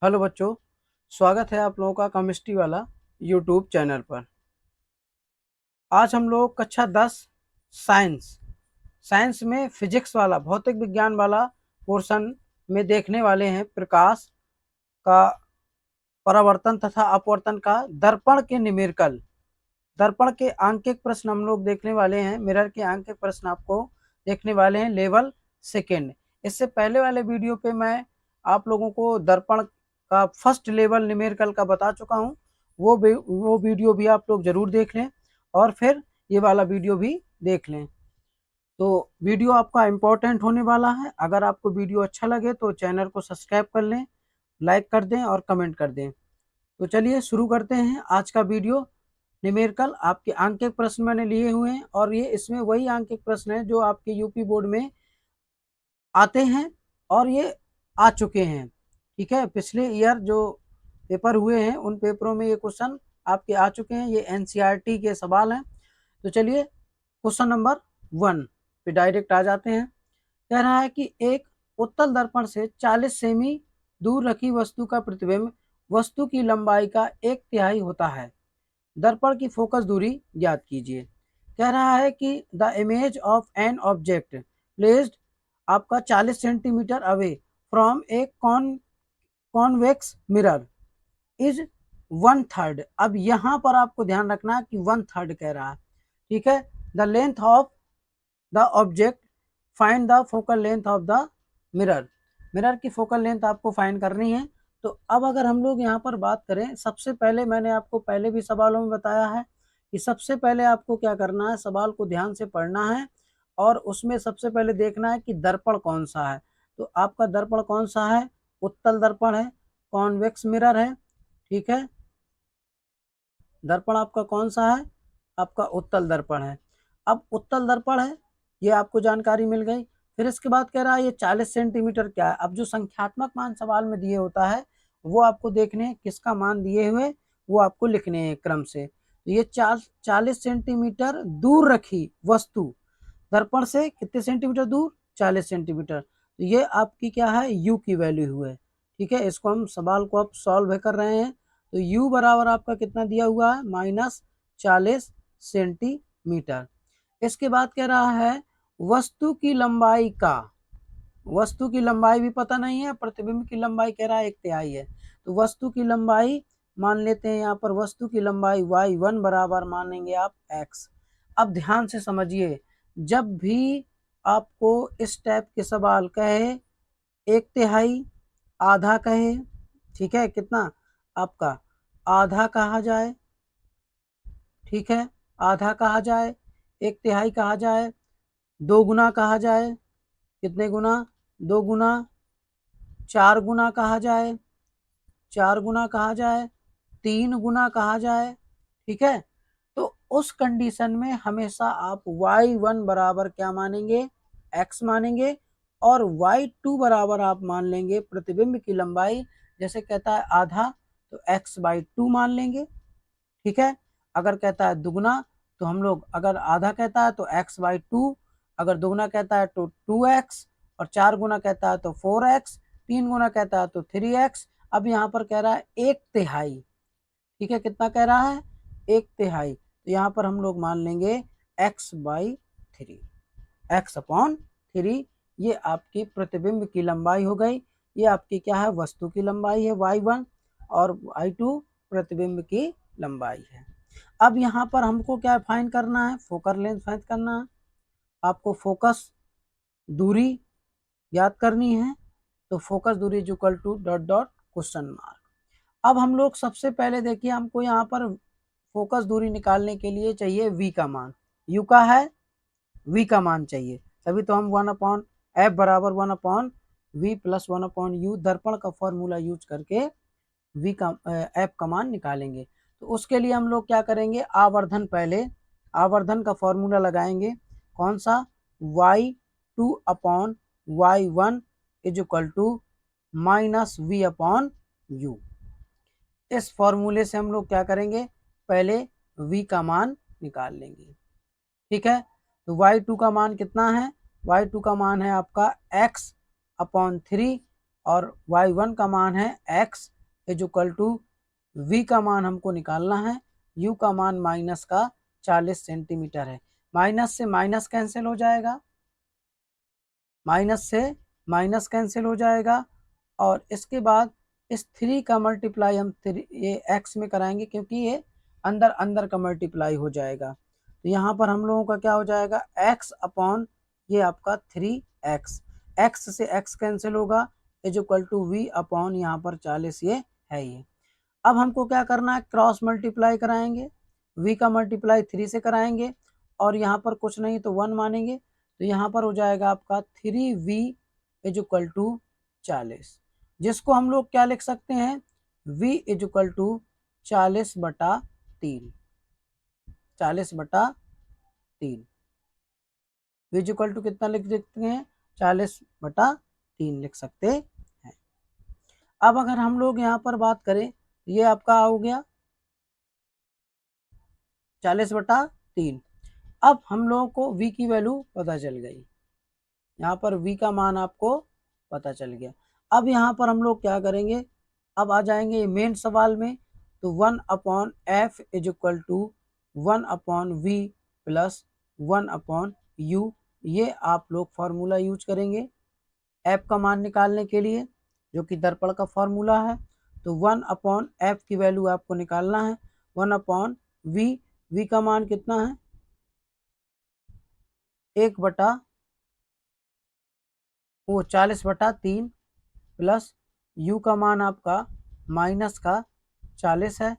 Hello बच्चों, स्वागत है आप लोगों का केमिस्ट्री वाला यूट्यूब चैनल पर। आज हम लोग कक्षा 10 साइंस साइंस में फिजिक्स वाला भौतिक विज्ञान वाला पोर्शन में देखने वाले हैं प्रकाश का परावर्तन तथा अपवर्तन का दर्पण के न्यूमेरिकल। दर्पण के आंकिक प्रश्न हम लोग देखने वाले हैं। मिरर के आंकिक प्रश्न आपको देखने वाले हैं लेवल सेकेंड। इससे पहले वाले वीडियो पे मैं आप लोगों को दर्पण का फर्स्ट लेवल न्यूमेरिकल का बता चुका हूँ। वो वीडियो भी आप लोग जरूर देख लें और फिर ये वाला वीडियो भी देख लें। तो वीडियो आपका इम्पोर्टेंट होने वाला है। अगर आपको वीडियो अच्छा लगे तो चैनल को सब्सक्राइब कर लें, लाइक कर दें और कमेंट कर दें। तो चलिए शुरू करते हैं आज का वीडियो। न्यूमेरिकल आपके आंकिक प्रश्न मैंने लिए हुए हैं और ये इसमें वही आंकिक प्रश्न है जो आपके यूपी बोर्ड में आते हैं और ये आ चुके हैं। ठीक है, पिछले ईयर जो पेपर हुए हैं उन पेपरों में ये क्वेश्चन आपके आ चुके हैं। ये एनसीईआरटी के सवाल हैं। तो चलिए क्वेश्चन नंबर 1 पे डायरेक्ट आ जाते हैं। कह रहा है कि एक उत्तल दर्पण से 40 सेमी दूर रखी वस्तु का प्रतिबिंब वस्तु की लंबाई का 1/3 होता है। दर्पण की फोकस दूरी ज्ञात कीजिए। कह रहा है कि the image of an object placed आपका 40 centimetre away from a convex mirror is 1/3। अब यहाँ पर आपको ध्यान रखना है कि 1/3 कह रहा है। ठीक है, the length of the object, find the focal length of the mirror. Mirror की फोकल लेंथ आपको फाइंड करनी है। तो अब अगर हम लोग यहाँ पर बात करें, सबसे पहले मैंने आपको पहले भी सवालों में बताया है कि सबसे पहले आपको क्या करना है, सवाल को ध्यान से पढ़ना है और उसमें सबसे पहले देखना है कि दर्पण कौन सा है। तो आपका दर्पण कौन सा है? उत्तल दर्पण है, कॉन्वेक्स मिरर है। ठीक है, दर्पण आपका कौन सा है? आपका उत्तल दर्पण है। अब उत्तल दर्पण है, ये आपको जानकारी मिल गई। फिर इसके बाद कह रहा है ये 40 सेंटीमीटर क्या है। अब जो संख्यात्मक मान सवाल में दिए होता है वो आपको देखने हैं, किसका मान दिए हुए वो आपको लिखने हैं क्रम से। तो ये 40 सेंटीमीटर दूर रखी वस्तु दर्पण से कितने सेंटीमीटर दूर? 40 सेंटीमीटर। तो ये आपकी क्या है? यू की वैल्यू है। ठीक है, इसको हम सवाल को अब सॉल्व कर रहे हैं। तो u बराबर आपका कितना दिया हुआ है? -40 सेंटीमीटर। इसके बाद कह रहा है वस्तु की लंबाई का, वस्तु की लंबाई भी पता नहीं है, प्रतिबिंब की लंबाई कह रहा है 1/3 है। तो वस्तु की लंबाई मान लेते हैं यहाँ पर, वस्तु की लंबाई y1 बराबर मानेंगे आप x। अब ध्यान से समझिए, जब भी आपको इस टाइप के सवाल कहे 1/3, आधा कहे, ठीक है, कितना आपका आधा कहा जाए, ठीक है, आधा कहा जाए, 1/3 कहा जाए, 2 गुना कहा जाए, कितने गुना? 2 गुना, 4 गुना कहा जाए, 4 गुना कहा जाए, 3 गुना कहा जाए। ठीक है, तो उस कंडीशन में हमेशा आप y1 बराबर क्या मानेंगे? x मानेंगे और y2 बराबर आप मान लेंगे प्रतिबिंब की लंबाई। जैसे कहता है आधा तो x/2 मान लेंगे। ठीक है, अगर कहता है दुगना तो हम लोग, अगर आधा कहता है तो x/2, अगर दुगना कहता है तो 2x और 4 गुना कहता है तो 4x, 3 गुना कहता है तो 3x। अब यहाँ पर कह रहा है 1/3। ठीक है, कितना कह रहा है? 1/3। तो यहाँ पर हम लोग मान लेंगे x/3, x/3। ये आपकी प्रतिबिंब की लंबाई हो गई। ये आपकी क्या है? वस्तु की लंबाई है y1 और y2 प्रतिबिंब की लंबाई है। अब यहाँ पर हमको क्या फाइंड करना है? फोकल लेंथ फाइंड करना है। आपको फोकस दूरी याद करनी है। तो फोकस दूरी is equal to dot dot question mark. अब हम लोग सबसे पहले देखिए, हमको यहाँ पर फोकस दूरी निकालने के लिए चाहिए v का मान। u का है, v का मान चाहिए, तभी तो हम 1/f बराबर 1/v प्लस 1/u दर्पण का फॉर्मूला यूज करके v का f का मान निकालेंगे। तो उसके लिए हम लोग क्या करेंगे? आवर्धन, पहले आवर्धन का फॉर्मूला लगाएंगे। कौन सा? y2/y1 is equal to -v/u। इस फॉर्मूले से हम लोग क्या करेंगे? पहले v का मान निकाल लेंगे। ठीक है, तो y2 का मान कितना है? y2 का मान है आपका x/3 और y1 का मान है x is equal to v का मान हमको निकालना है, u का मान माइनस का 40 सेंटीमीटर है। माइनस से माइनस कैंसिल हो जाएगा, माइनस से माइनस कैंसिल हो जाएगा, और इसके बाद इस 3 का मल्टीप्लाई हम ये x में कराएंगे क्योंकि ये अंदर अंदर का मल्टीप्लाई हो जाएगा। तो यहाँ पर हम लोगों का क्या हो जाएगा, x अपॉन ये आपका 3x, x से x कैंसिल होगा, is equal to v upon यहाँ पर 40 ये है ये। अब हमको क्या करना है, क्रॉस मल्टीप्लाई कराएंगे, v का मल्टीप्लाई 3 से कराएंगे और यहाँ पर कुछ नहीं तो 1 मानेंगे, तो यहाँ पर हो जाएगा आपका 3v इज इक्वल टू 40, जिसको हम लोग क्या लिख सकते हैं, v is equal to 40/3, 40/3, v is equal to कितना लिख सकते हैं, 40/3 लिख सकते हैं। अब अगर हम लोग यहाँ पर बात करें, ये आपका हो गया 40/3। अब हम लोगों को v की वैल्यू पता चल गई, यहाँ पर v का मान आपको पता चल गया। अब यहाँ पर हम लोग क्या करेंगे, अब आ जाएंगे मेन सवाल में, तो 1/f is equal to 1/v plus 1/u, ये आप लोग फार्मूला यूज करेंगे f का मान निकालने के लिए, जो कि दर्पण का फार्मूला है। तो 1/f की वैल्यू आपको निकालना है, 1/v, v का मान कितना है, 40/3 प्लस u का मान आपका माइनस का 40 है।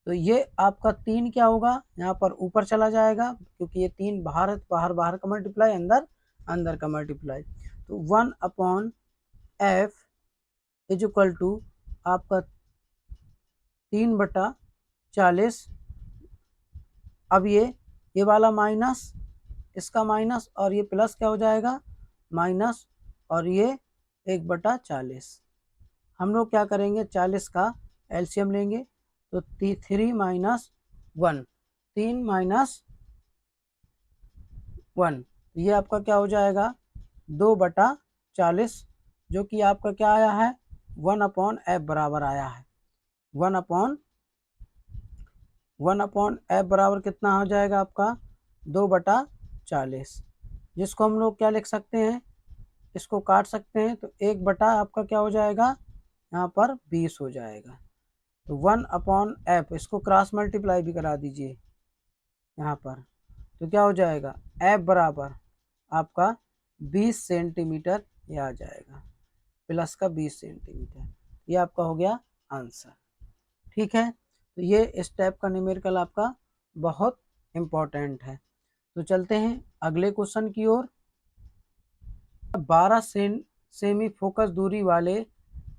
तो ये आपका 3 क्या होगा, यहाँ पर ऊपर चला जाएगा क्योंकि ये 3 बाहर बाहर बाहर का मल्टीप्लाई, अंदर अंदर का मल्टीप्लाई। तो 1/f इज इक्वल टू आपका 3/40। अब ये वाला माइनस, इसका माइनस, और ये प्लस क्या हो जाएगा, माइनस, और ये 1/40। हम लोग क्या करेंगे, 40 का एलसीएम लेंगे, तो 3 माइनस 1, 3 माइनस 1, ये आपका क्या हो जाएगा, 2/40, जो कि आपका क्या आया है, 1/f बराबर आया है। 1/f बराबर कितना हो जाएगा आपका, 2/40, जिसको हम लोग क्या लिख सकते हैं, इसको काट सकते हैं, तो 1 आपका क्या हो जाएगा, यहाँ पर 20 हो जाएगा। तो 1/f, इसको क्रॉस मल्टीप्लाई भी करा दीजिए यहाँ पर, तो क्या हो जाएगा, f बराबर आपका 20 सेंटीमीटर, ये आ जाएगा, प्लस का 20 सेंटीमीटर, ये आपका हो गया आंसर। ठीक है, तो ये इस टाइप का न्यूमेरिकल आपका बहुत इम्पोर्टेंट है। तो चलते हैं अगले क्वेश्चन की ओर। 12 सेमी फोकस दूरी वाले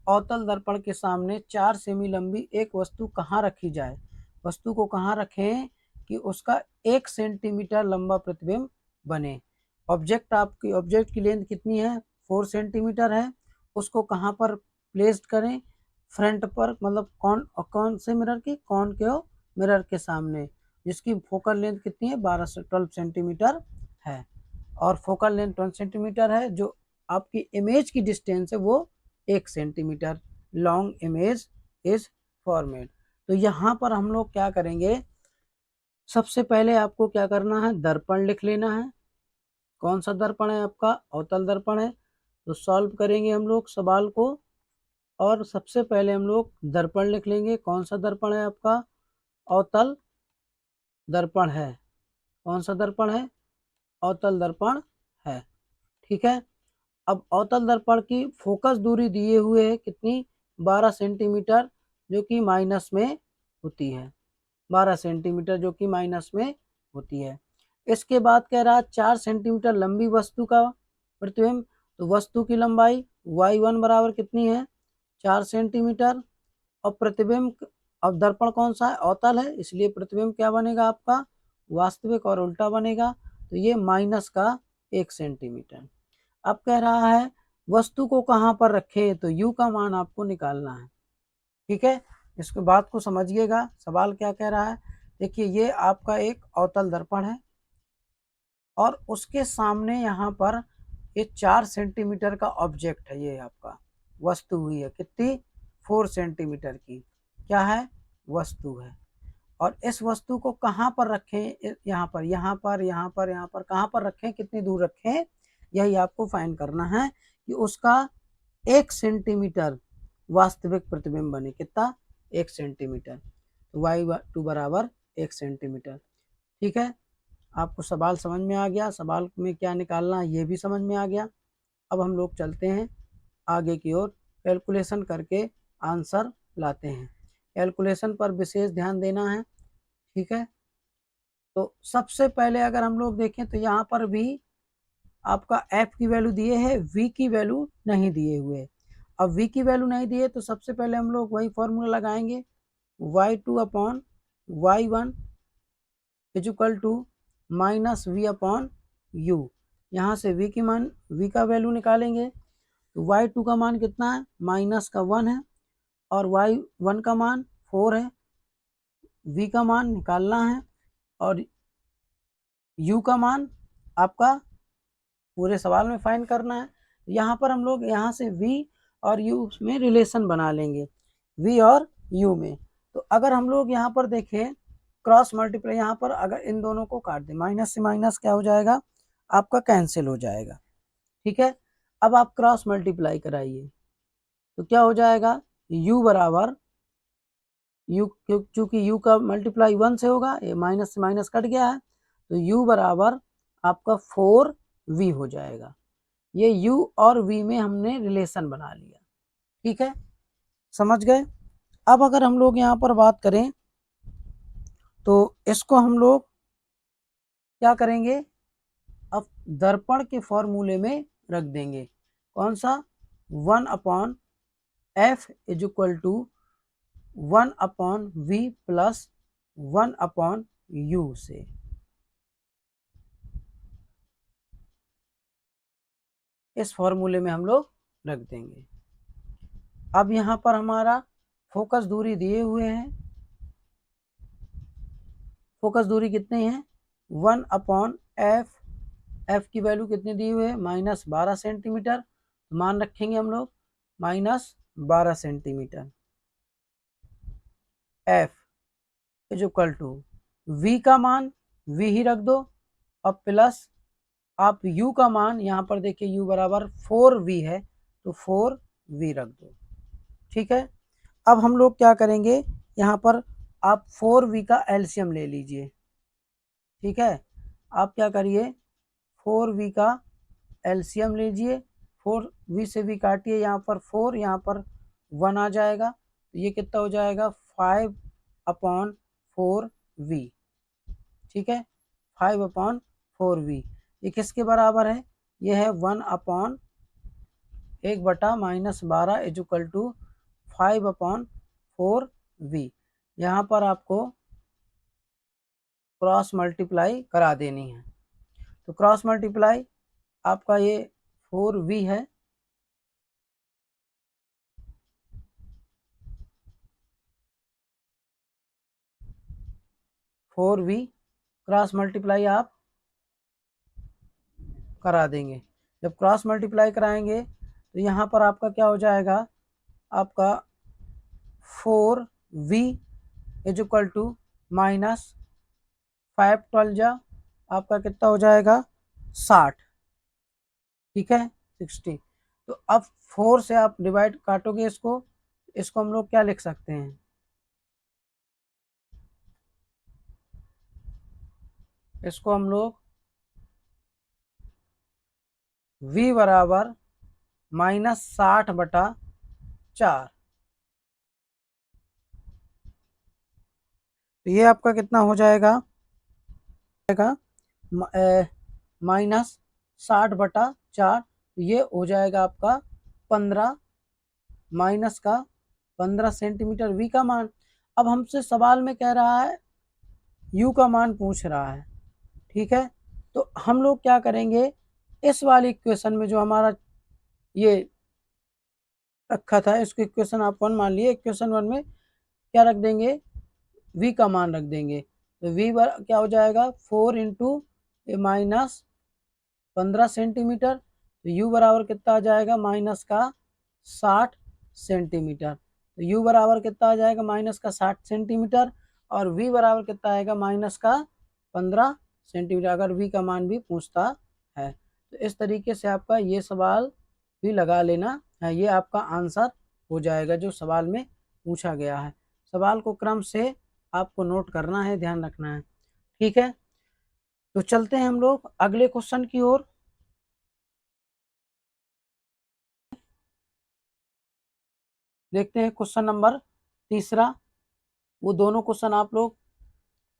अवतल दर्पण के सामने 4 सेमी लंबी एक वस्तु कहाँ रखी जाए, वस्तु को कहाँ रखें कि उसका 1 सेंटीमीटर लंबा प्रतिबिंब बने। ऑब्जेक्ट की लेंथ कितनी है, 4 सेंटीमीटर है, उसको कहाँ पर प्लेस्ड करें, फ्रंट पर, मतलब कौन से मिरर की, कॉनकेव मिरर के सामने, जिसकी फोकल लेंथ कितनी है, 12 से 12 सेंटीमीटर है, और फोकल लेंथ 20 सेंटीमीटर है। जो आपकी इमेज की डिस्टेंस है वो 1 centimetre, long image is formed. तो यहाँ पर हम लोग क्या करेंगे, सबसे पहले आपको क्या करना है, दर्पण लिख लेना है। कौन सा दर्पण है आपका, अवतल दर्पण है। तो सॉल्व करेंगे हम लोग सवाल को, और सबसे पहले हम लोग दर्पण लिख लेंगे। कौन सा दर्पण है आपका, अवतल दर्पण है। कौन सा दर्पण है, अवतल दर्पण है। ठीक है, अब अवतल दर्पण की फोकस दूरी दिए हुए है कितनी, 12 सेंटीमीटर, जो कि माइनस में होती है, 12 सेंटीमीटर जो कि माइनस में होती है। इसके बाद कह रहा है 4 सेंटीमीटर लंबी वस्तु का प्रतिबिंब, तो वस्तु की लंबाई y1 बराबर कितनी है, 4 सेंटीमीटर, और प्रतिबिंब, अब दर्पण कौन सा है, अवतल है, इसलिए प्रतिबिंब क्या बनेगा आपका, वास्तविक और उल्टा बनेगा, तो ये माइनस का 1 सेंटीमीटर। अब कह रहा है वस्तु को कहाँ पर रखे, तो u का मान आपको निकालना है। ठीक है, इसके बात को समझिएगा, सवाल क्या कह रहा है। देखिए, ये आपका एक अवतल दर्पण है और उसके सामने यहाँ पर ये 4 सेंटीमीटर का ऑब्जेक्ट है, ये आपका वस्तु हुई है कितनी 4 सेंटीमीटर की, क्या है वस्तु है। और इस वस्तु को कहाँ पर रखें, यहाँ पर यहाँ पर यहाँ पर यहाँ पर कहाँ पर रखें, कितनी दूर रखें, यही आपको फाइंड करना है कि उसका 1 सेंटीमीटर वास्तविक प्रतिबिंब बने, कितना 1 सेंटीमीटर, तो y2 बराबर 1 सेंटीमीटर। ठीक है, आपको सवाल समझ में आ गया, सवाल में क्या निकालना है ये भी समझ में आ गया। अब हम लोग चलते हैं आगे की ओर, कैलकुलेशन करके आंसर लाते हैं। कैलकुलेशन पर विशेष ध्यान देना है। ठीक है, तो सबसे पहले अगर हम लोग देखें तो यहाँ पर भी आपका f की वैल्यू दिए है, v की वैल्यू नहीं दिए हुए। अब v की वैल्यू नहीं दिए तो सबसे पहले हम लोग वही फॉर्मूला लगाएंगे, y2 upon y1 is equal to minus v upon u। यहाँ से v का वैल्यू निकालेंगे तो y2 का मान कितना है, माइनस का 1 है, और y1 का मान 4 है। v का मान निकालना है और u का मान आपका पूरे सवाल में फाइंड करना है। यहाँ पर हम लोग यहाँ से v और u में रिलेशन बना लेंगे, v और u में। तो अगर हम लोग यहाँ पर देखें क्रॉस मल्टीप्लाई, यहाँ पर अगर इन दोनों को काट दें, माइनस से माइनस क्या हो जाएगा आपका कैंसिल हो जाएगा। ठीक है, अब आप क्रॉस मल्टीप्लाई कराइए तो क्या हो जाएगा, u बराबर u, चूंकि u का मल्टीप्लाई 1 से होगा, ये माइनस से माइनस कट गया है, तो u बराबर आपका 4v हो जाएगा। ये u और v में हमने रिलेशन बना लिया। ठीक है, समझ गए। अब अगर हम लोग यहाँ पर बात करें तो इसको हम लोग क्या करेंगे, अब दर्पण के फॉर्मूले में रख देंगे, कौन सा, 1 upon f is equal to 1 upon v plus 1 upon u से। इस फॉर्मूले में हम लोग रख देंगे। अब यहाँ पर हमारा फोकस दूरी दिए हुए हैं, फोकस दूरी कितनी है 1 अपॉन एफ की वैल्यू कितनी दी हुई है, माइनस 12 सेंटीमीटर, मान रखेंगे हम लोग minus 12 centimetre. F is equal to v का मान v ही रख दो, और प्लस आप u का मान यहाँ पर देखिए u बराबर 4v है तो 4v रख दो। ठीक है, अब हम लोग क्या करेंगे, यहाँ पर आप 4v का एलसीएम ले लीजिए। ठीक है, आप क्या करिए 4v का एलसीएम लीजिए, 4v से v काटिए, यहाँ पर 4 यहाँ पर 1 आ जाएगा, तो ये कितना हो जाएगा 5 अपॉन 4v। ठीक है, 5 अपॉन 4v ये किसके बराबर है, ये है 1 upon 1/-12 is equal to 5 upon 4v। यहाँ पर आपको क्रॉस मल्टीप्लाई करा देनी है, तो क्रॉस मल्टीप्लाई आपका ये 4v है, क्रॉस मल्टीप्लाई आप करा देंगे। जब क्रॉस मल्टीप्लाई कराएंगे तो यहाँ पर आपका क्या हो जाएगा, आपका 4v is equal to minus 5 12 आपका कितना हो जाएगा 60। ठीक है 60, तो अब 4 से आप डिवाइड काटोगे इसको हम लोग क्या लिख सकते हैं, इसको हम लोग v बराबर -60/4, तो ये आपका कितना हो जाएगा, -60/4, ये हो जाएगा आपका 15 माइनस का 15 सेंटीमीटर v का मान। अब हमसे सवाल में कह रहा है u का मान पूछ रहा है। ठीक है, तो हम लोग क्या करेंगे, इस वाली इक्वेशन में जो हमारा ये रखा था इसको इक्वेशन आप 1 मान लिए, इक्वेशन 1 में क्या रख देंगे, v का मान रख देंगे, तो v क्या हो जाएगा 4 इंटू माइनस 15 सेंटीमीटर, तो u बराबर कितना आ जाएगा माइनस का 60 सेंटीमीटर। तो u बराबर कितना आ जाएगा माइनस का 60 सेंटीमीटर और v बराबर कितना आएगा माइनस का 15 सेंटीमीटर, अगर v का मान भी पूछता है। तो इस तरीके से आपका ये सवाल भी लगा लेना है, ये आपका आंसर हो जाएगा जो सवाल में पूछा गया है। सवाल को क्रम से आपको नोट करना है, ध्यान रखना है, ठीक है। तो चलते हैं हम लोग अगले क्वेश्चन की ओर। देखते हैं क्वेश्चन नंबर तीसरा। वो दोनों क्वेश्चन आप लोग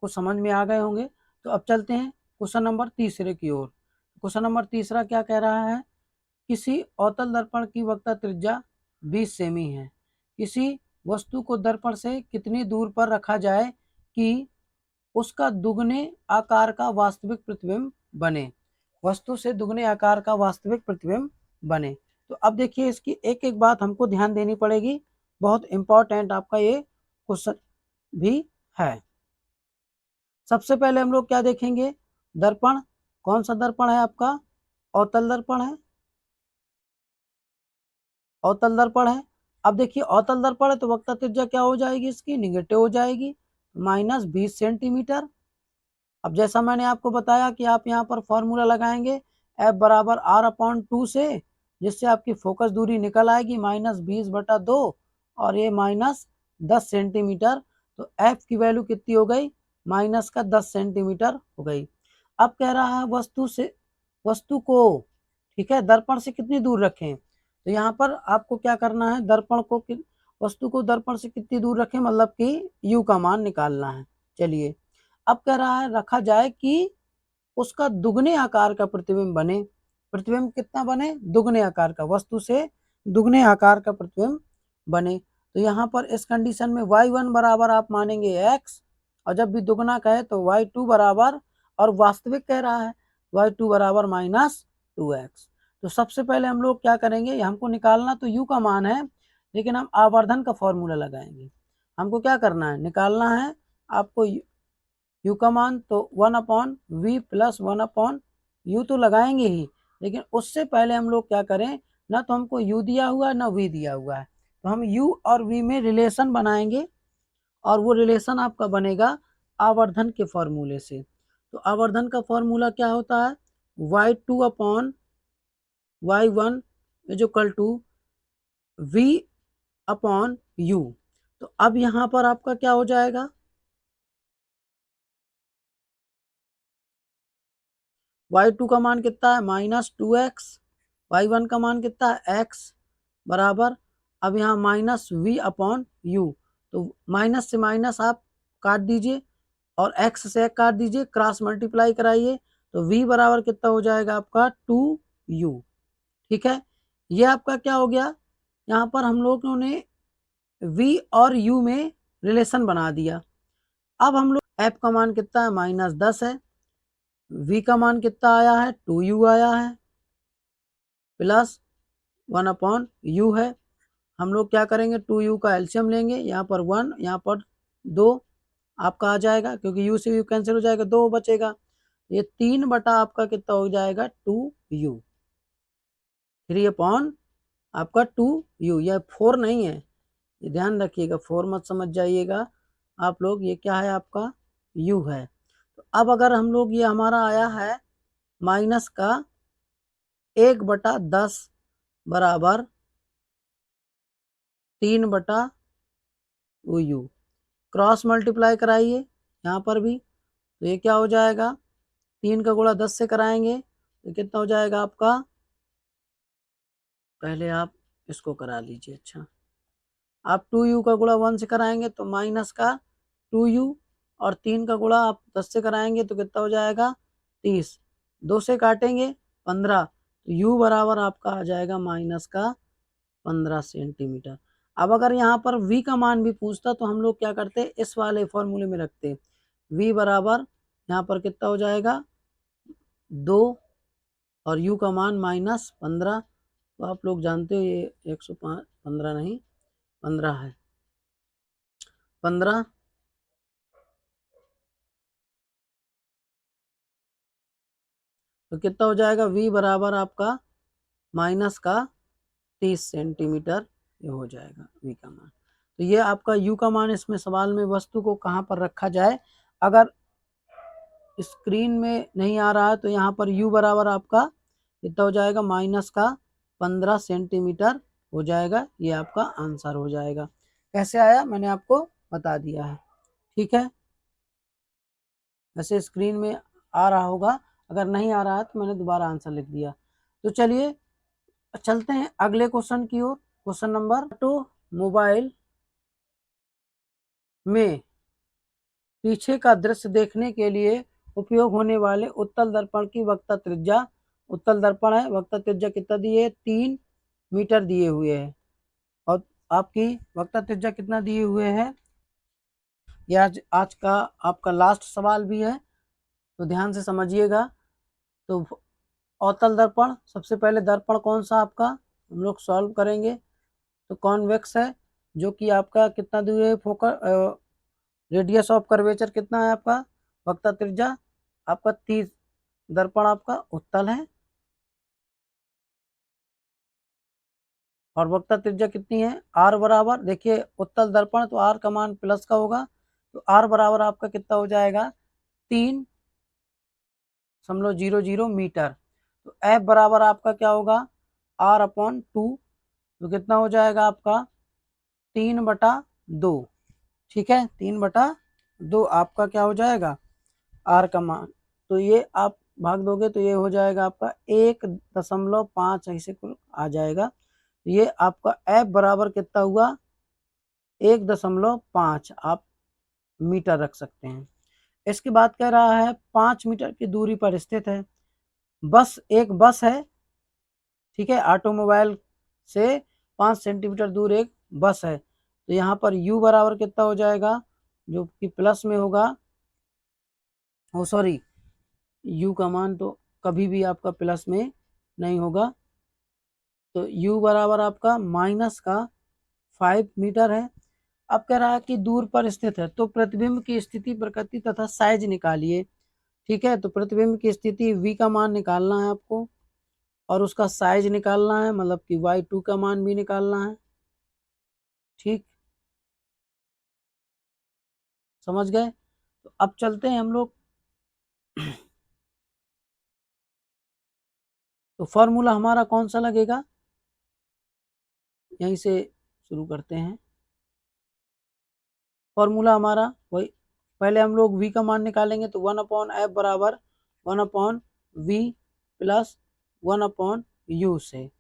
को समझ में आ गए होंगे। तो अब चलते हैं क्वेश्चन नंबर तीसरे की ओर। क्वेश्चन नंबर तीसरा क्या कह रहा है, किसी अवतल दर्पण की वक्रता त्रिज्या 20 सेमी है। किसी वस्तु को दर्पण से कितनी दूर पर रखा जाए कि उसका दुगने आकार का वास्तविक प्रतिबिंब बने। वस्तु से दुगने आकार का वास्तविक प्रतिबिंब बने। तो अब देखिए इसकी एक एक बात हमको ध्यान देनी पड़ेगी, बहुत इंपॉर्टेंट आपका ये क्वेश्चन भी है। सबसे पहले हम लोग क्या देखेंगे, दर्पण, कौन सा दर्पण है आपका, अवतल दर्पण है, अवतल दर्पण है। अब देखिए अवतल दर्पण है तो वक्रता त्रिज्या क्या हो जाएगी, इसकी निगेटिव हो जाएगी, -20 सेंटीमीटर। अब जैसा मैंने आपको बताया कि आप यहाँ पर फॉर्मूला लगाएंगे F बराबर R/2 से, जिससे आपकी फोकस दूरी निकल आएगी -20/2 और ये -10 सेंटीमीटर। तो F की वैल्यू कितनी हो गई, -10 सेंटीमीटर हो गई। अब कह रहा है वस्तु को, ठीक है, दर्पण से कितनी दूर रखें। तो यहाँ पर आपको क्या करना है, वस्तु को दर्पण से कितनी दूर रखें, मतलब कि U का मान निकालना है। चलिए अब कह रहा है रखा जाए कि उसका दुगने आकार का प्रतिबिंब बने। प्रतिबिंब कितना बने, दुगने आकार का, वस्तु से दुगने आकार का प्रतिबिंब बने। तो यहाँ पर इस कंडीशन में y1 बराबर आप मानेंगे x, और जब भी दुगना कहे तो y2 बराबर, और वास्तविक कह रहा है y2 बराबर -2x। तो सबसे पहले हम लोग क्या करेंगे, हमको निकालना तो u का मान है, लेकिन हम आवर्धन का फॉर्मूला लगाएंगे। हमको क्या करना है, निकालना है आपको u का मान, तो 1/v प्लस 1/u तो लगाएंगे ही, लेकिन उससे पहले हम लोग क्या करें, ना तो हमको u दिया हुआ है ना v दिया हुआ है, तो हम u और v में रिलेशन बनाएंगे, और वो रिलेशन आपका बनेगा आवर्धन के फॉर्मूले से। तो आवर्धन का फॉर्मूला क्या होता है, y2/y1 is equal to v/u। तो अब यहाँ पर आपका क्या हो जाएगा, y2 का मान कितना है -2x, y1 का मान कितना है x बराबर, अब यहाँ -v/u, तो माइनस से माइनस आप काट दीजिए और x से काट दीजिए, क्रॉस मल्टीप्लाई कराइए, तो v बराबर कितना हो जाएगा आपका 2u। ठीक है, ये आपका क्या हो गया, यहाँ पर हम लोगों ने v और u में रिलेशन बना दिया। अब हम लोग f का मान कितना है -10 है, v का मान कितना आया है 2u आया है, प्लस 1/u है। हम लोग क्या करेंगे, 2u का एलसीएम लेंगे, यहाँ पर 1, यहाँ पर 2 आपका आ जाएगा, क्योंकि u से u कैंसिल हो जाएगा, 2 बचेगा। ये 3 बटा आपका कितना हो जाएगा 2u, 3 आपका 2u, यह 4 नहीं है, ये ध्यान रखिएगा, 4 मत समझ जाइएगा आप लोग, ये क्या है आपका u है। तो अब अगर हम लोग, ये हमारा आया है माइनस का 1/10 बराबर 3/u, क्रॉस मल्टीप्लाई कराइए यहाँ पर भी, तो ये क्या हो जाएगा, 3 का गुणा 10 से कराएंगे तो कितना हो जाएगा आपका, पहले आप इसको करा लीजिए, अच्छा आप 2u का गुणा 1 से कराएंगे तो माइनस का 2u, और 3 का गुणा आप 10 से कराएंगे तो कितना हो जाएगा 30, 2 से काटेंगे 15, तो u बराबर आपका आ जाएगा माइनस का 15 सेंटीमीटर। अब अगर यहाँ पर v का मान भी पूछता तो हम लोग क्या करते, इस वाले फॉर्मूले में रखते, v बराबर यहाँ पर कितना हो जाएगा 2, और u का मान -15, तो आप लोग जानते हो ये 115 नहीं 15 है, 15, तो कितना हो जाएगा v बराबर आपका माइनस का 30 सेंटीमीटर ये हो जाएगा v का मान। तो ये आपका u का मान इसमें सवाल में वस्तु को कहाँ पर रखा जाए, अगर स्क्रीन में नहीं आ रहा है तो यहाँ पर u बराबर आपका कितना हो जाएगा, माइनस का 15 सेंटीमीटर हो जाएगा। ये आपका आंसर हो जाएगा। कैसे आया मैंने आपको बता दिया है, ठीक है। वैसे स्क्रीन में आ रहा होगा, अगर नहीं आ रहा है तो मैंने दोबारा आंसर लिख दिया। तो चलिए चलते हैं अगले क्वेश्चन की ओर। क्वेश्चन नंबर 2, मोबाइल में पीछे का दृश्य देखने के लिए उपयोग होने वाले उत्तल दर्पण की वक्रता त्रिज्या, उत्तल दर्पण है, वक्रता त्रिज्या कितना दिए है, 3 मीटर दिए हुए है। और आपकी वक्रता त्रिज्या कितना दिए हुए है। यह आज का आपका लास्ट सवाल भी है, तो ध्यान से समझिएगा। तो अवतल दर्पण, सबसे पहले दर्पण कौन सा आपका हम लोग सॉल्व करेंगे, तो कॉन्वेक्स है, जो कि आपका कितना दिए है, फोकस रेडियस ऑफ कर्वेचर कितना है आपका, वक्रता त्रिज्या आपका 30, दर्पण आपका उत्तल है और वक्रता त्रिज्या कितनी है, आर बराबर, देखिए उत्तल दर्पण तो आर का मान प्लस का होगा, तो आर बराबर आपका कितना हो जाएगा, 3.00 मीटर। तो एफ बराबर आपका क्या होगा, r/2, तो कितना हो जाएगा आपका 3/2, ठीक है, 3/2 आपका क्या हो जाएगा आर का मान। तो ये आप भाग दोगे तो ये हो जाएगा आपका 1.5 ऐसे कुल आ जाएगा। ये आपका एफ बराबर कितना हुआ, 1.5 आप मीटर रख सकते हैं। इसके बाद कह रहा है 5 मीटर की दूरी पर स्थित है बस, एक बस है, ठीक है, ऑटोमोबाइल से 5 सेंटीमीटर दूर एक बस है। तो यहाँ पर u बराबर कितना हो जाएगा, जो कि प्लस में होगा, ओ सॉरी, u का मान तो कभी भी आपका प्लस में नहीं होगा, तो u बराबर आपका माइनस का 5 मीटर है। अब कह रहा है कि दूर पर स्थित है, तो प्रतिबिंब की स्थिति, प्रकृति तथा साइज निकालिए, ठीक है। तो प्रतिबिंब की स्थिति v का मान निकालना है आपको और उसका साइज निकालना है, मतलब कि y2 का मान भी निकालना है, ठीक, समझ गए। तो अब चलते हैं हम लोग तो फॉर्मूला हमारा कौन सा लगेगा, यहीं से शुरू करते हैं। फॉर्मूला हमारा वही, पहले हम लोग v का मान निकालेंगे, तो 1/f बराबर 1/v प्लस 1/u से,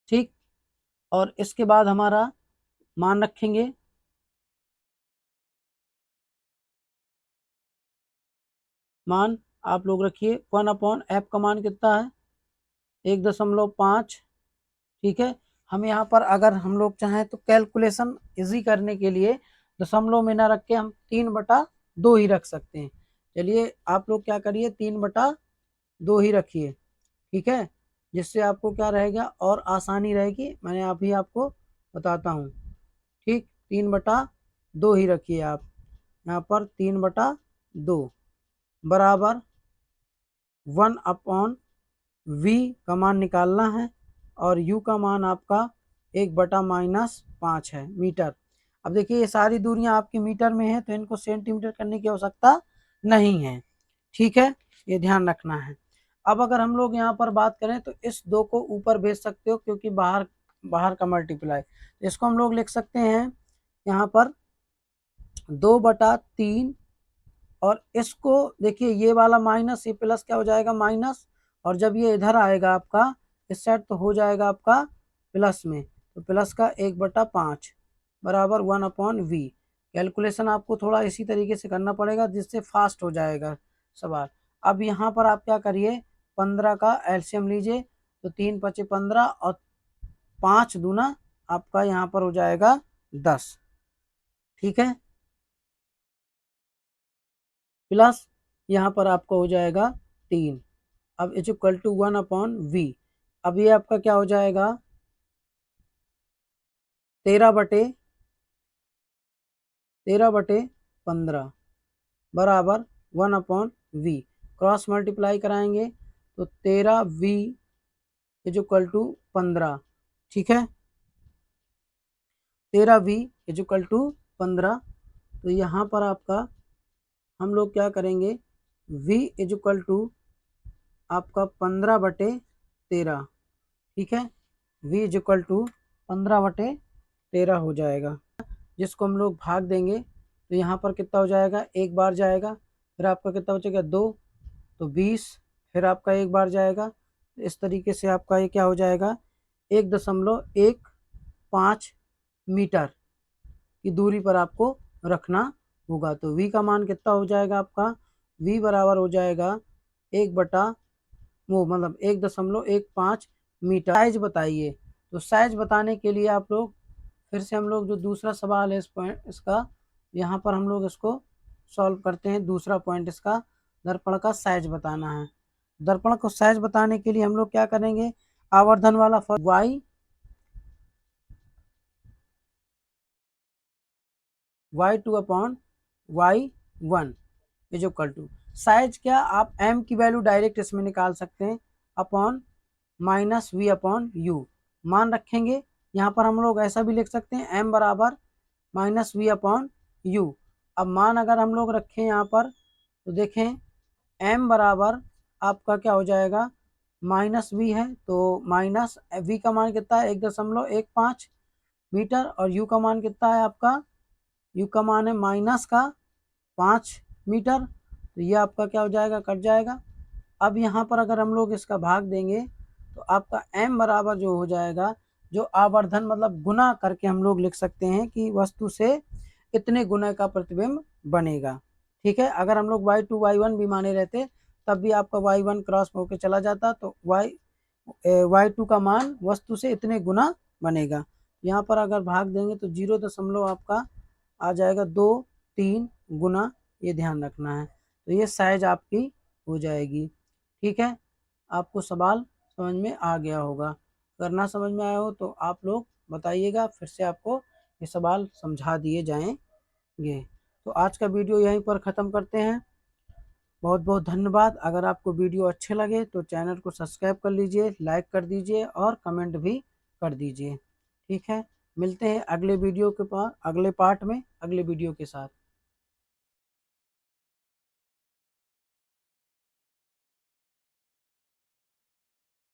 ठीक। और इसके बाद हमारा मान रखेंगे, मान आप लोग रखिए 1/f का मान कितना है, 1.5, ठीक है। हम यहाँ पर अगर हम लोग चाहें तो कैलकुलेशन इजी करने के लिए दशमलव में ना रख के हम 3/2 ही रख सकते हैं। चलिए आप लोग क्या करिए, 3/2 ही रखिए, ठीक है, जिससे आपको क्या रहेगा और आसानी रहेगी। मैंने अभी आपको बताता हूँ, ठीक, 3/2 ही रखिए आप यहाँ पर, 3/2 बराबर 1/v का मान निकालना है और u का मान आपका 1/-5 है मीटर। अब देखिए ये सारी दूरियां आपकी मीटर में है, तो इनको सेंटीमीटर करने की आवश्यकता नहीं है, ठीक है, ये ध्यान रखना है। अब अगर हम लोग यहाँ पर बात करें तो इस 2 को ऊपर भेज सकते हो, क्योंकि बाहर बाहर का मल्टीप्लाई, इसको हम लोग लिख सकते हैं यहाँ पर 2/3, और इसको देखिए ये वाला माइनस, ये प्लस क्या हो जाएगा माइनस, और जब ये इधर आएगा आपका इस साइड तो हो जाएगा आपका प्लस में, तो प्लस का 1/5 बराबर 1/v। कैलकुलेशन आपको थोड़ा इसी तरीके से करना पड़ेगा, जिससे फास्ट हो जाएगा सवाल। अब यहाँ पर आप क्या करिए, 15 का एलसीएम लीजिए, तो 3×5 = 15 और 5 दूना आपका यहाँ पर हो जाएगा 10, ठीक है, प्लस यहाँ पर आपका हो जाएगा 3। अब इज इक्वल टू 1/v। अब ये आपका क्या हो जाएगा, 13/15 बराबर 1/v। क्रॉस मल्टीप्लाई कराएंगे तो 13v इज इक्वल टू 15। ठीक है, 13v इज इक्वल टू 15। तो यहाँ पर आपका हम लोग क्या करेंगे, v इज इक्वल टू आपका 15/13। ठीक है, v इज इक्वल टू 15/13 हो जाएगा, जिसको हम लोग भाग देंगे तो यहाँ पर कितना हो जाएगा, एक बार जाएगा, फिर आपका कितना बचेगा 2, तो 20, फिर आपका एक बार जाएगा। इस तरीके से आपका ये क्या हो जाएगा, 1.15 मीटर की दूरी पर आपको रखना होगा। तो v का मान कितना हो जाएगा आपका, v बराबर हो जाएगा 1/15 मीटर। साइज बताइए, तो साइज बताने के लिए आप लोग फिर से हम लोग जो दूसरा सवाल है इसका यहाँ पर हम लोग इसको सॉल्व करते हैं। दूसरा पॉइंट इसका दर्पण का साइज बताना है। दर्पण को साइज बताने के लिए हम लोग क्या करेंगे, आवर्धन वाला y2/y1 is equal to size क्या, आप m की वैल्यू डायरेक्ट इसमें निकाल सकते हैं, अपॉन -v/u मान रखेंगे। यहाँ पर हम लोग ऐसा भी लिख सकते हैं m बराबर -v/u। अब मान अगर हम लोग रखें यहाँ पर तो देखें m बराबर आपका क्या हो जाएगा, -v है तो -v का मान कितना है 1.15 मीटर, और u का मान कितना है आपका, u का मान है -5 मीटर। तो ये आपका क्या हो जाएगा, कट जाएगा। अब यहाँ पर अगर हम लोग इसका भाग देंगे तो आपका m बराबर जो हो जाएगा, जो आवर्धन मतलब गुना करके हम लोग लिख सकते हैं कि वस्तु से इतने गुना का प्रतिबिंब बनेगा। ठीक है, अगर हम लोग y2 y1 भी माने रहते तब भी आपका y1 क्रॉस होकर चला जाता, तो y2 का मान वस्तु से इतने गुना बनेगा। यहाँ पर अगर भाग देंगे तो 0 आपका आ जाएगा 2-3 गुना, ये ध्यान रखना है। तो ये साइज आपकी हो जाएगी। ठीक है, आपको सवाल समझ में आ गया होगा। अगर ना समझ में आया हो तो आप लोग बताइएगा, फिर से आपको ये सवाल समझा दिए जाएंगे। तो आज का वीडियो यहीं पर ख़त्म करते हैं। बहुत बहुत धन्यवाद। अगर आपको वीडियो अच्छे लगे तो चैनल को सब्सक्राइब कर लीजिए, लाइक कर दीजिए और कमेंट भी कर दीजिए। ठीक है, मिलते हैं अगले वीडियो के पास, अगले पार्ट में अगले वीडियो के साथ।